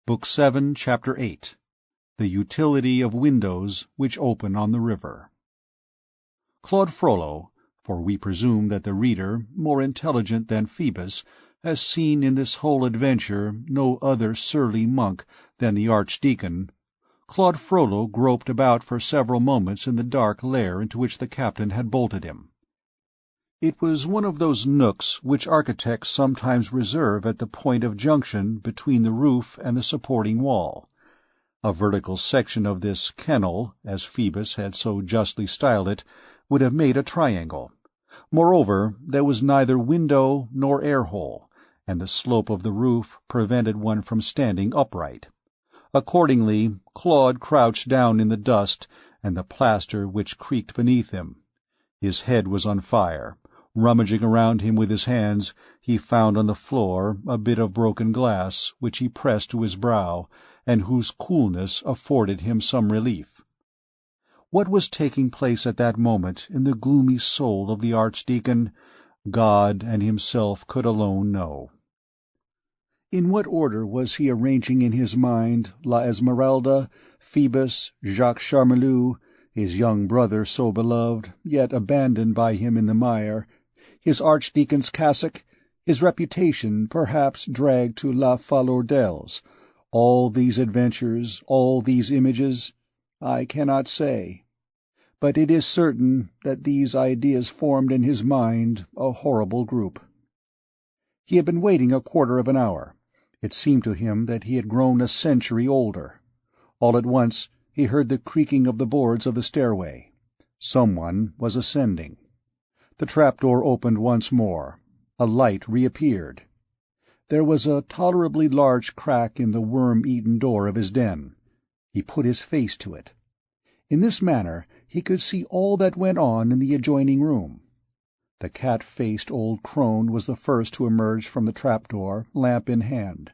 Book 7, Chapter 8. The Utility of Windows Which Open on the River. Claude Frollo, for we presume that the reader, more intelligent than Phoebus, has seen in this whole adventure no other surly monk than the Archdeacon, Claude Frollo groped about for several moments in the dark lair into which the captain had bolted him. It was one of those nooks which architects sometimes reserve at the point of junction between the roof and the supporting wall. A vertical section of this kennel, as Phoebus had so justly styled it, would have made a triangle. Moreover, there was neither window nor air-hole, and the slope of the roof prevented one from standing upright. Accordingly, Claude crouched down in the dust and the plaster which creaked beneath him. His head was on fire. Rummaging around him with his hands, he found on the floor a bit of broken glass, which he pressed to his brow, and whose coolness afforded him some relief. What was taking place at that moment in the gloomy soul of the Archdeacon, God and himself could alone know. In what order was he arranging in his mind La Esmeralda, Phoebus, Jacques Charmolue, his young brother so beloved, yet abandoned by him in the mire, his archdeacon's cassock, his reputation perhaps dragged to La Falourdels, all these adventures, all these images? I cannot say. But it is certain that these ideas formed in his mind a horrible group. He had been waiting a quarter of an hour. It seemed to him that he had grown a century older. All at once he heard the creaking of the boards of the stairway. Someone was ascending. The trapdoor opened once more. A light reappeared. There was a tolerably large crack in the worm-eaten door of his den. He put his face to it. In this manner he could see all that went on in the adjoining room. The cat-faced old crone was the first to emerge from the trapdoor, lamp in hand.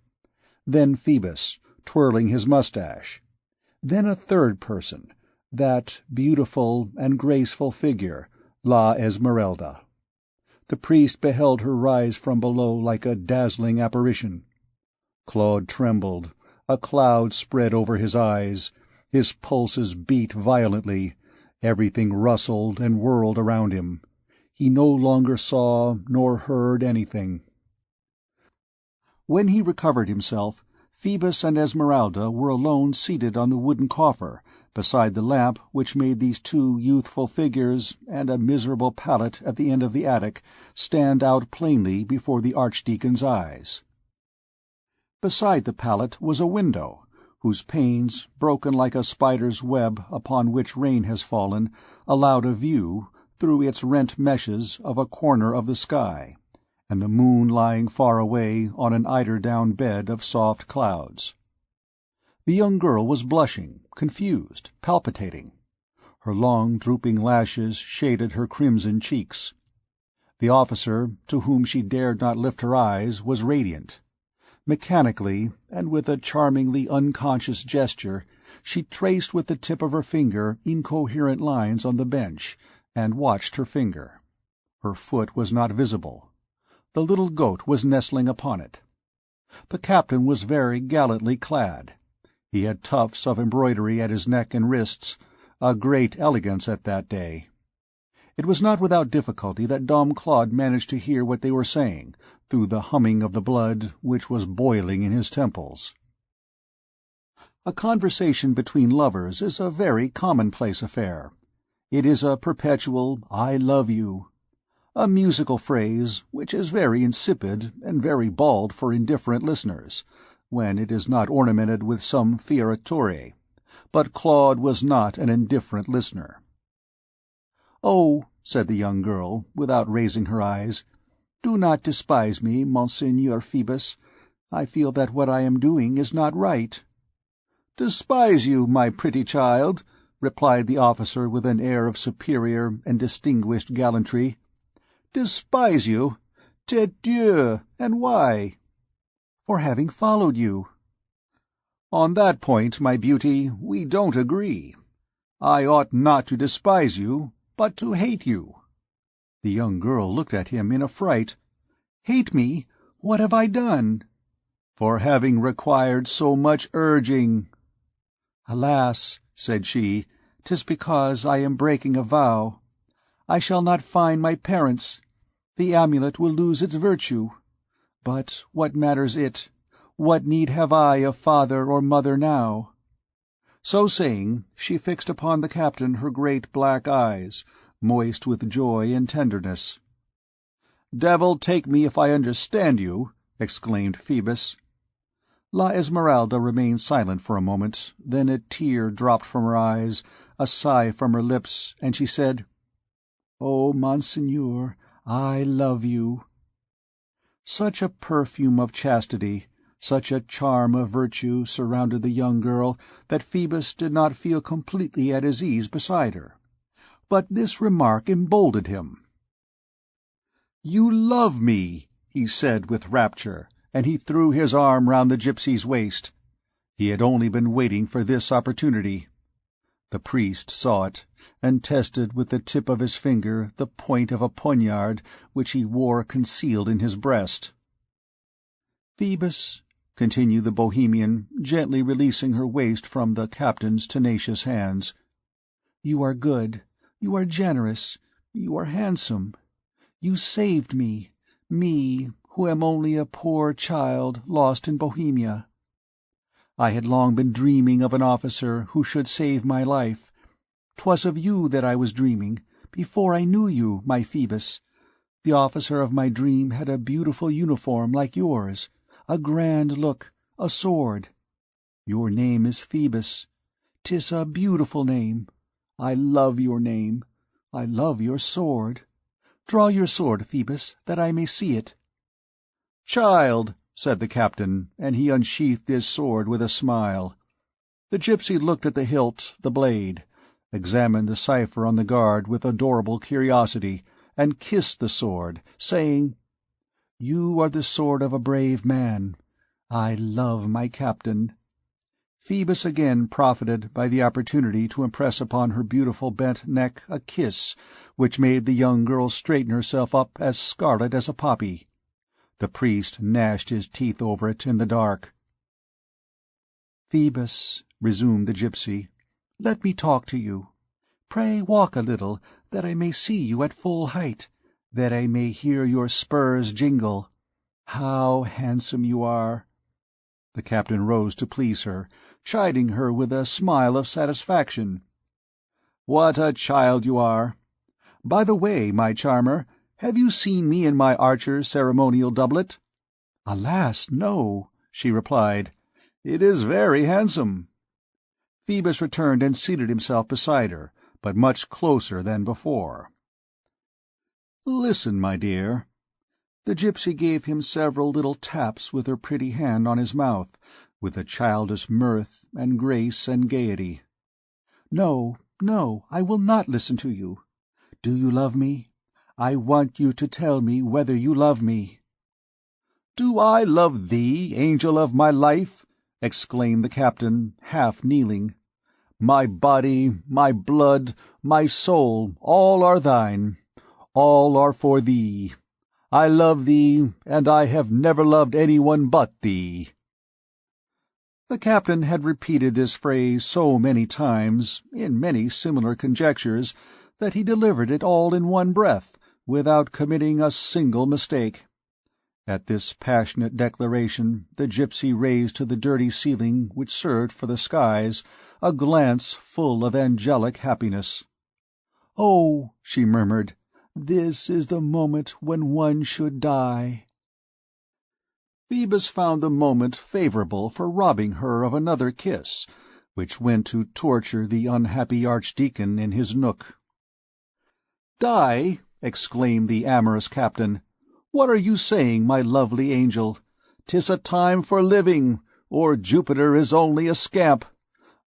Then Phoebus, twirling his moustache. Then a third person, that beautiful and graceful figure, La Esmeralda. The priest beheld her rise from below like a dazzling apparition. Claude trembled. A cloud spread over his eyes. His pulses beat violently. Everything rustled and whirled around him. He no longer saw nor heard anything. When he recovered himself, Phoebus and Esmeralda were alone seated on the wooden coffer, beside the lamp which made these two youthful figures and a miserable pallet at the end of the attic stand out plainly before the Archdeacon's eyes. Beside the pallet was a window, whose panes, broken like a spider's web upon which rain has fallen, allowed a view, through its rent meshes, of a corner of the sky, and the moon lying far away on an eider-down bed of soft clouds. The young girl was blushing, confused, palpitating. Her long drooping lashes shaded her crimson cheeks. The officer, to whom she dared not lift her eyes, was radiant. Mechanically, and with a charmingly unconscious gesture, she traced with the tip of her finger incoherent lines on the bench, and watched her finger. Her foot was not visible. The little goat was nestling upon it. The captain was very gallantly clad. He had tufts of embroidery at his neck and wrists, a great elegance at that day. It was not without difficulty that Dom Claude managed to hear what they were saying, through the humming of the blood which was boiling in his temples. A conversation between lovers is a very commonplace affair. It is a perpetual "I love you," a musical phrase which is very insipid and very bald for indifferent listeners, when it is not ornamented with some fioriture. But Claude was not an indifferent listener. "Oh," said the young girl, without raising her eyes, "do not despise me, Monseigneur Phoebus. I feel that what I am doing is not right." "Despise you, my pretty child?" replied the officer with an air of superior and distinguished gallantry. "Despise you? Tête Dieu! And why?" "For having followed you." "On that point, my beauty, we don't agree. I ought not to despise you, but to hate you." The young girl looked at him in affright. "Hate me? What have I done?" for having required so much urging." "Alas," said she, "'tis because I am breaking a vow. I shall not find my parents. The amulet will lose its virtue. But what matters it? What need have I of father or mother now?" So saying, she fixed upon the captain her great black eyes, moist with joy and tenderness. "Devil take me if I understand you!" exclaimed Phoebus. La Esmeralda remained silent for a moment, then a tear dropped from her eyes, a sigh from her lips, and she said, "Oh, Monseigneur, I love you." Such a perfume of chastity, such a charm of virtue surrounded the young girl that Phoebus did not feel completely at his ease beside her. But this remark emboldened him. "You love me," he said with rapture, and he threw his arm round the gypsy's waist. He had only been waiting for this opportunity. The priest saw it, and tested with the tip of his finger the point of a poniard which he wore concealed in his breast. "Phoebus," continued the Bohemian, gently releasing her waist from the captain's tenacious hands, "you are good, you are generous, you are handsome. You saved me, who am only a poor child lost in Bohemia. I had long been dreaming of an officer who should save my life. 'Twas of you that I was dreaming, before I knew you, my Phoebus. The officer of my dream had a beautiful uniform like yours, a grand look, a sword. Your name is Phoebus. 'Tis a beautiful name. I love your name. I love your sword. Draw your sword, Phoebus, that I may see it." "Child," said the captain, and he unsheathed his sword with a smile. The gypsy looked at the hilt, the blade, examined the cipher on the guard with adorable curiosity, and kissed the sword, saying, "You are the sword of a brave man. I love my captain." Phoebus again profited by the opportunity to impress upon her beautiful bent neck a kiss which made the young girl straighten herself up as scarlet as a poppy. The priest gnashed his teeth over it in the dark. "Phoebus," resumed the gypsy, "let me talk to you. Pray walk a little, that I may see you at full height, that I may hear your spurs jingle. How handsome you are!" The captain rose to please her, chiding her with a smile of satisfaction. "What a child you are! By the way, my charmer, have you seen me in my archer's ceremonial doublet?" "Alas, no," she replied. "It is very handsome." Phoebus returned and seated himself beside her, but much closer than before. "Listen, my dear." The gypsy gave him several little taps with her pretty hand on his mouth, with a childish mirth and grace and gaiety. "No, no, I will not listen to you. Do you love me? I want you to tell me whether you love me." "Do I love thee, angel of my life?" exclaimed the captain, half kneeling. "My body, my blood, my soul, all are thine. All are for thee. I love thee, and I have never loved anyone but thee." The captain had repeated this phrase so many times, in many similar conjectures, that he delivered it all in one breath, without committing a single mistake. At this passionate declaration the gypsy raised to the dirty ceiling which served for the skies a glance full of angelic happiness. "Oh," she murmured, "this is the moment when one should die." Phoebus found the moment favorable for robbing her of another kiss, which went to torture the unhappy archdeacon in his nook. "Die!" exclaimed the amorous captain. "What are you saying, my lovely angel? 'Tis a time for living, or Jupiter is only a scamp.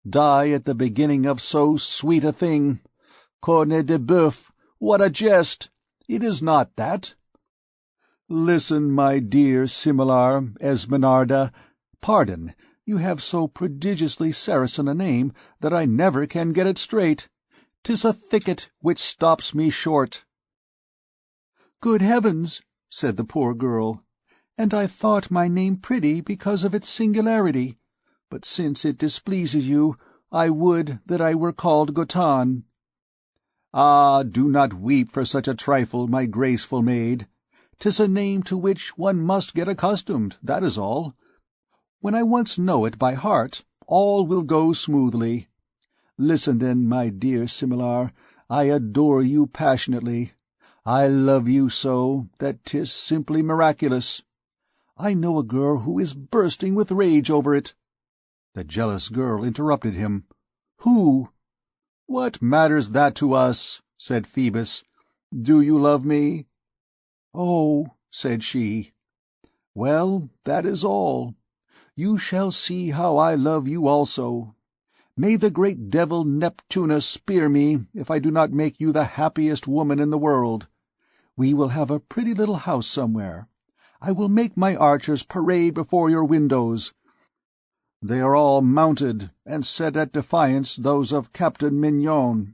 Die at the beginning of so sweet a thing. Cornet de boeuf, what a jest! It is not that. Listen, my dear Similar Esmeralda. Pardon, you have so prodigiously Saracen a name that I never can get it straight. 'Tis a thicket which stops me short." "Good heavens!" said the poor girl. and I thought my name pretty because of its singularity. But since it displeases you, I would that I were called Gotan." "Ah, do not weep for such a trifle, my graceful maid. 'Tis a name to which one must get accustomed, that is all. When I once know it by heart, all will go smoothly. Listen then, my dear Similar, I adore you passionately. I love you so that 'tis simply miraculous. I know a girl who is bursting with rage over it." The jealous girl interrupted him. "Who?" "What matters that to us?" said Phoebus. "Do you love me?" "Oh," said she. "Well, that is all. You shall see how I love you also. May the great devil Neptunus spear me if I do not make you the happiest woman in the world. We will have a pretty little house somewhere. I will make my archers parade before your windows. They are all mounted, and set at defiance those of Captain Mignon.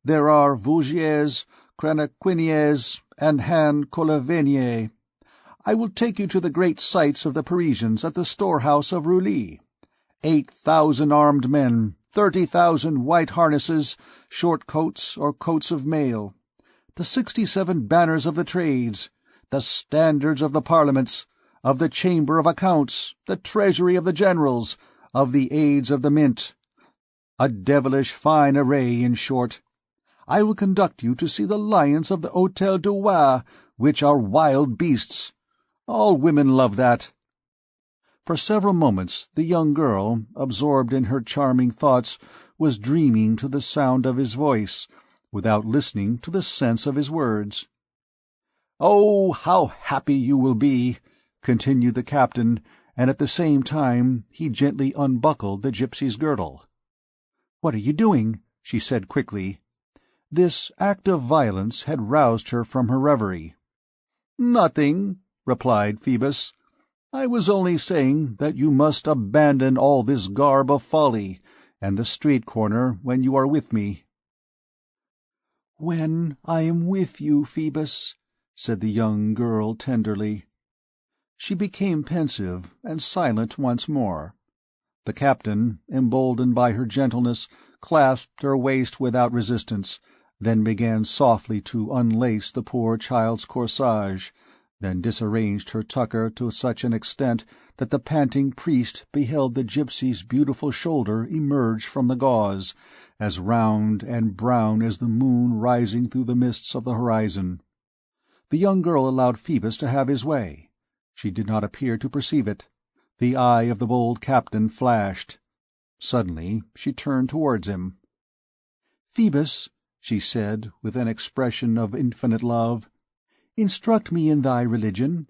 There are Vougiers, Cranaquiniers, and Han Colavenier. I will take you to the great sights of the Parisians at the storehouse of Roulis. 8,000 armed men, 30,000 white harnesses, short coats or coats of mail, the 67 banners of the trades, the standards of the parliaments, of the Chamber of Accounts, the treasury of the generals, of the aids of the mint. A devilish fine array, in short. I will conduct you to see the lions of the Hôtel du Roi, which are wild beasts. All women love that." For several moments the young girl, absorbed in her charming thoughts, was dreaming to the sound of his voice, without listening to the sense of his words. "Oh, how happy you will be!" continued the captain, and at the same time he gently unbuckled the gypsy's girdle. "What are you doing?" she said quickly. This act of violence had roused her from her reverie. "Nothing," replied Phoebus. "I was only saying that you must abandon all this garb of folly, and the street corner when you are with me." "When I am with you, Phoebus," said the young girl tenderly. She became pensive and silent once more. The captain, emboldened by her gentleness, clasped her waist without resistance, then began softly to unlace the poor child's corsage, then disarranged her tucker to such an extent that the panting priest beheld the gypsy's beautiful shoulder emerge from the gauze, as round and brown as the moon rising through the mists of the horizon. The young girl allowed Phoebus to have his way. She did not appear to perceive it. The eye of the bold captain flashed. Suddenly she turned towards him. "Phoebus," she said, with an expression of infinite love, "instruct me in thy religion."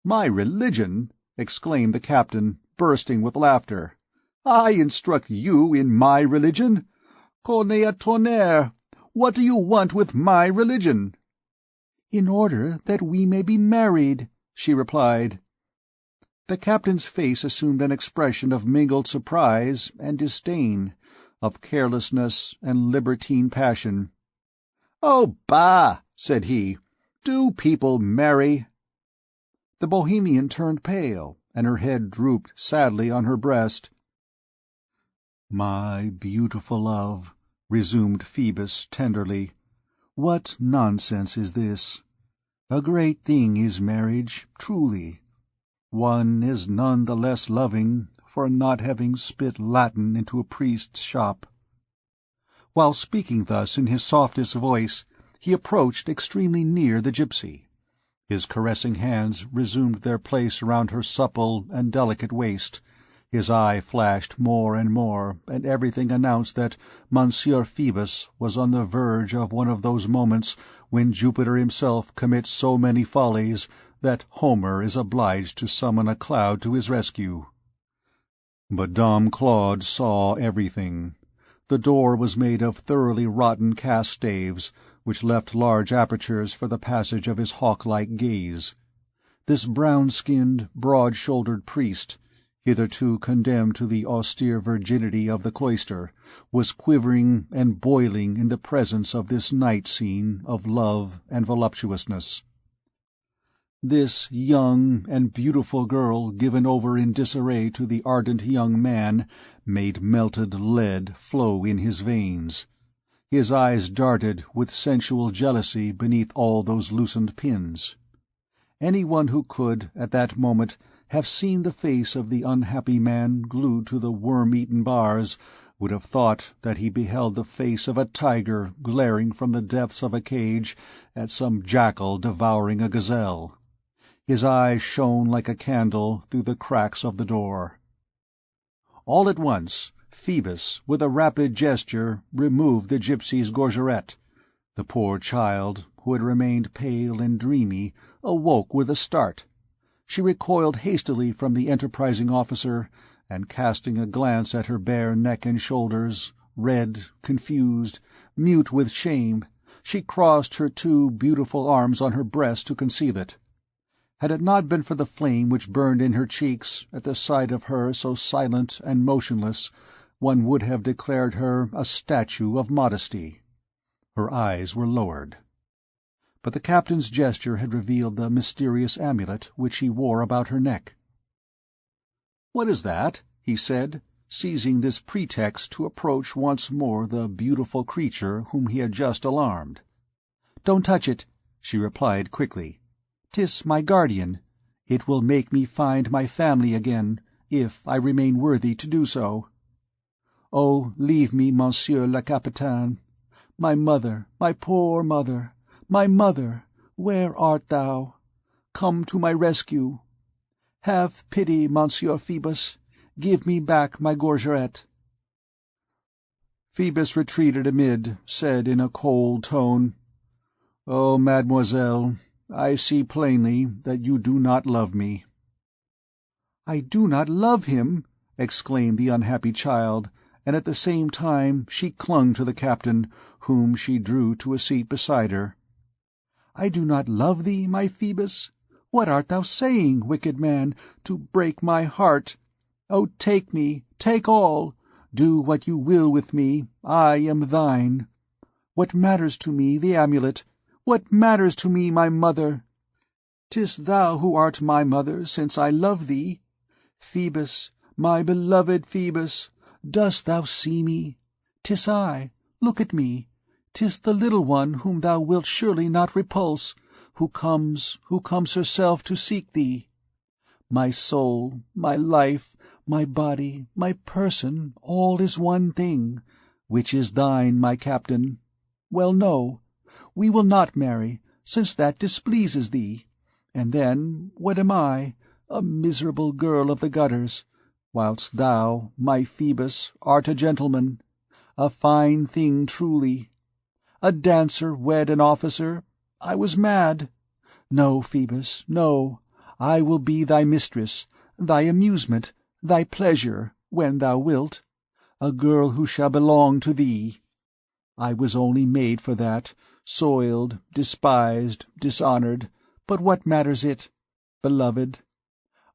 "My religion!" exclaimed the captain, bursting with laughter. "I instruct you in my religion? Corne à tonnerre! What do you want with my religion?" "In order that we may be married," she replied. The captain's face assumed an expression of mingled surprise and disdain, of carelessness and libertine passion. "Oh, bah!" said he. "Do people marry?" The Bohemian turned pale, and her head drooped sadly on her breast. "My beautiful love," resumed Phoebus tenderly, "what nonsense is this? A great thing is marriage, truly. One is none the less loving for not having spit Latin into a priest's shop." While speaking thus in his softest voice, he approached extremely near the gypsy. His caressing hands resumed their place around her supple and delicate waist. His eye flashed more, and everything announced that Monsieur Phoebus was on the verge of one of those moments when Jupiter himself commits so many follies that Homer is obliged to summon a cloud to his rescue. But Dom Claude saw everything. The door was made of thoroughly rotten cast staves, which left large apertures for the passage of his hawk-like gaze. This brown-skinned, broad-shouldered priest, hitherto condemned to the austere virginity of the cloister, was quivering and boiling in the presence of this night scene of love and voluptuousness. This young and beautiful girl given over in disarray to the ardent young man made melted lead flow in his veins. His eyes darted with sensual jealousy beneath all those loosened pins. Anyone who could, at that moment, have seen the face of the unhappy man glued to the worm-eaten bars would have thought that he beheld the face of a tiger glaring from the depths of a cage at some jackal devouring a gazelle. His eyes shone like a candle through the cracks of the door. All at once, Phoebus, with a rapid gesture, removed the gypsy's gorget. The poor child, who had remained pale and dreamy, awoke with a start. She recoiled hastily from the enterprising officer, and casting a glance at her bare neck and shoulders, red, confused, mute with shame, she crossed her two beautiful arms on her breast to conceal it. Had it not been for the flame which burned in her cheeks at the sight of her so silent and motionless, one would have declared her a statue of modesty. Her eyes were lowered. But the captain's gesture had revealed the mysterious amulet which he wore about her neck. "What is that?" he said, seizing this pretext to approach once more the beautiful creature whom he had just alarmed. "Don't touch it," she replied quickly. "'Tis my guardian. It will make me find my family again, if I remain worthy to do so. Oh, leave me, Monsieur le Capitaine. My mother, my poor mother, my mother, where art thou? Come to my rescue. Have pity, Monsieur Phoebus. Give me back my gorget." Phoebus retreated amid, said in a cold tone, "Oh, mademoiselle, I see plainly that you do not love me." "I do not love him!" exclaimed the unhappy child, and at the same time she clung to the captain, whom she drew to a seat beside her. "I do not love thee, my Phoebus? What art thou saying, wicked man, to break my heart? Oh, take me, take all! Do what you will with me, I am thine. What matters to me the amulet? What matters to me my mother? 'Tis thou who art my mother, since I love thee. Phoebus, my beloved Phoebus, dost thou see me? 'Tis I. Look at me. 'Tis the little one whom thou wilt surely not repulse, who comes herself to seek thee. My soul, my life, my body, my person, all is one thing, which is thine, my captain. Well, no, we will not marry, since that displeases thee. And then, what am I? A miserable girl of the gutters, whilst thou, my Phoebus, art a gentleman. A fine thing truly. A dancer wed an officer? I was mad. No, Phoebus, no. I will be thy mistress, thy amusement, thy pleasure, when thou wilt. A girl who shall belong to thee. I was only made for that, soiled, despised, dishonoured, but what matters it, beloved?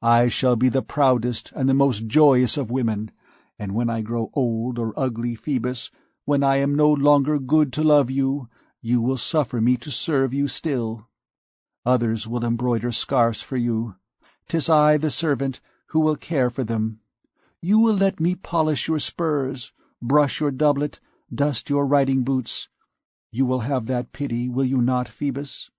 I shall be the proudest and the most joyous of women, and when I grow old or ugly, Phoebus, when I am no longer good to love you, you will suffer me to serve you still. Others will embroider scarfs for you. 'Tis I, the servant, who will care for them. You will let me polish your spurs, brush your doublet, dust your riding-boots. You will have that pity, will you not, Phoebus?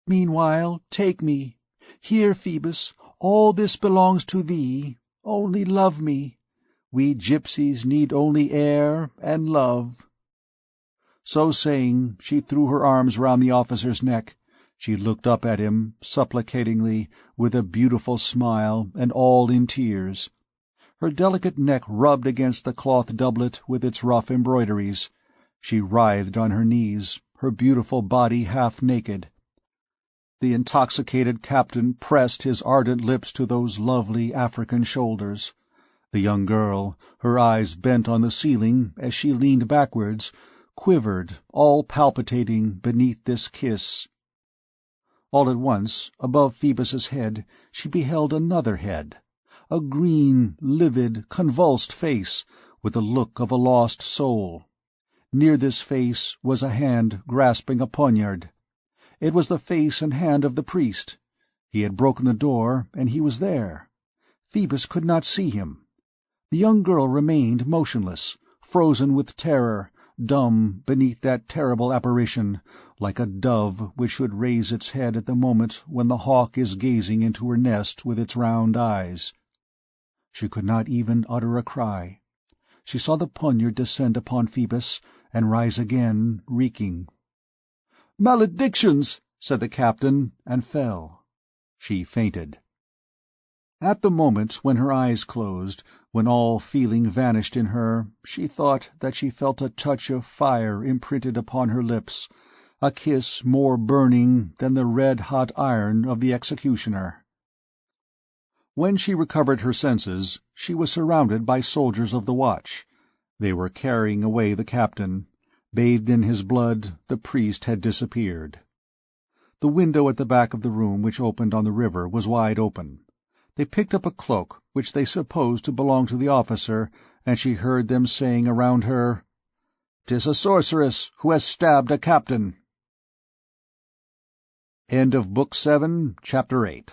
Meanwhile, take me. Here, Phoebus, all this belongs to thee. Only love me. We gypsies need only air and love." So saying, she threw her arms round the officer's neck. She looked up at him, supplicatingly, with a beautiful smile, and all in tears. Her delicate neck rubbed against the cloth doublet with its rough embroideries. She writhed on her knees, her beautiful body half naked. The intoxicated captain pressed his ardent lips to those lovely African shoulders. The young girl, her eyes bent on the ceiling as she leaned backwards, quivered, all palpitating, beneath this kiss. All at once, above Phoebus's head, she beheld another head, a green, livid, convulsed face, with the look of a lost soul. Near this face was a hand grasping a poniard. It was the face and hand of the priest. He had broken the door, and he was there. Phoebus could not see him. The young girl remained motionless, frozen with terror, dumb beneath that terrible apparition, like a dove which should raise its head at the moment when the hawk is gazing into her nest with its round eyes. She could not even utter a cry. She saw the poniard descend upon Phoebus, and rise again, reeking. "Maledictions!" said the captain, and fell. She fainted. At the moment when her eyes closed, when all feeling vanished in her, she thought that she felt a touch of fire imprinted upon her lips, a kiss more burning than the red-hot iron of the executioner. When she recovered her senses, she was surrounded by soldiers of the watch. They were carrying away the captain. Bathed in his blood, the priest had disappeared. The window at the back of the room which opened on the river was wide open. They picked up a cloak which they supposed to belong to the officer, and she heard them saying around her, "'Tis a sorceress who has stabbed a captain." End of Book 7, Chapter 8.